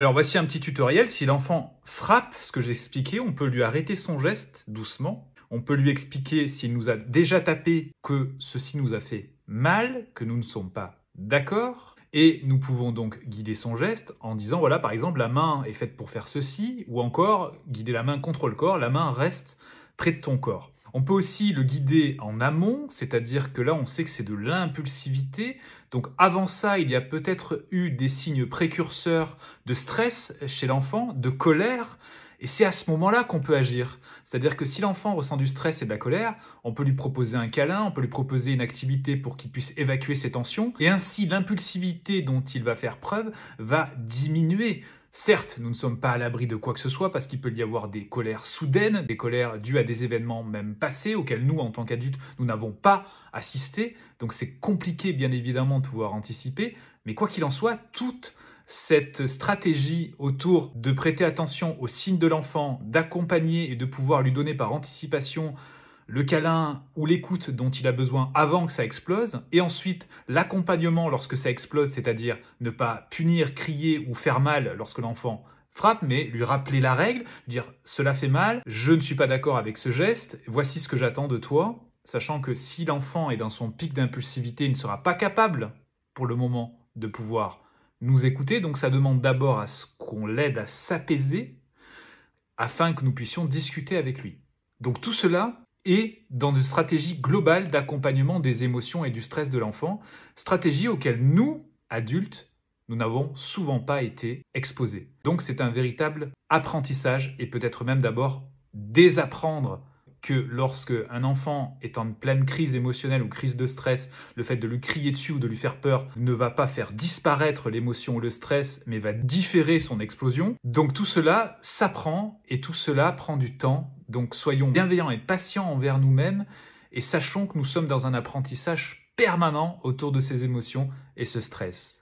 Alors voici un petit tutoriel. Si l'enfant frappe, ce que j'ai expliqué, on peut lui arrêter son geste doucement. On peut lui expliquer s'il nous a déjà tapé que ceci nous a fait mal, que nous ne sommes pas d'accord. Et nous pouvons donc guider son geste en disant, voilà, par exemple, la main est faite pour faire ceci, ou encore guider la main contre le corps, la main reste près de ton corps. On peut aussi le guider en amont, c'est-à-dire que là, on sait que c'est de l'impulsivité. Donc avant ça, il y a peut-être eu des signes précurseurs de stress chez l'enfant, de colère, et c'est à ce moment-là qu'on peut agir. C'est-à-dire que si l'enfant ressent du stress et de la colère, on peut lui proposer un câlin, on peut lui proposer une activité pour qu'il puisse évacuer ses tensions, et ainsi l'impulsivité dont il va faire preuve va diminuer. Certes, nous ne sommes pas à l'abri de quoi que ce soit parce qu'il peut y avoir des colères soudaines, des colères dues à des événements même passés auxquels nous, en tant qu'adultes, nous n'avons pas assisté. Donc c'est compliqué, bien évidemment, de pouvoir anticiper. Mais quoi qu'il en soit, toute cette stratégie autour de prêter attention aux signes de l'enfant, d'accompagner et de pouvoir lui donner par anticipation le câlin ou l'écoute dont il a besoin avant que ça explose, et ensuite l'accompagnement lorsque ça explose, c'est-à-dire ne pas punir, crier ou faire mal lorsque l'enfant frappe, mais lui rappeler la règle, dire « cela fait mal, je ne suis pas d'accord avec ce geste, voici ce que j'attends de toi », sachant que si l'enfant est dans son pic d'impulsivité, il ne sera pas capable, pour le moment, de pouvoir nous écouter, donc ça demande d'abord à ce qu'on l'aide à s'apaiser, afin que nous puissions discuter avec lui. Donc tout cela et dans une stratégie globale d'accompagnement des émotions et du stress de l'enfant, stratégie auquel nous, adultes, nous n'avons souvent pas été exposés. Donc c'est un véritable apprentissage et peut-être même d'abord désapprendre que lorsque un enfant est en pleine crise émotionnelle ou crise de stress, le fait de lui crier dessus ou de lui faire peur ne va pas faire disparaître l'émotion ou le stress, mais va différer son explosion. Donc tout cela s'apprend et tout cela prend du temps. Donc soyons bienveillants et patients envers nous-mêmes et sachons que nous sommes dans un apprentissage permanent autour de ces émotions et ce stress.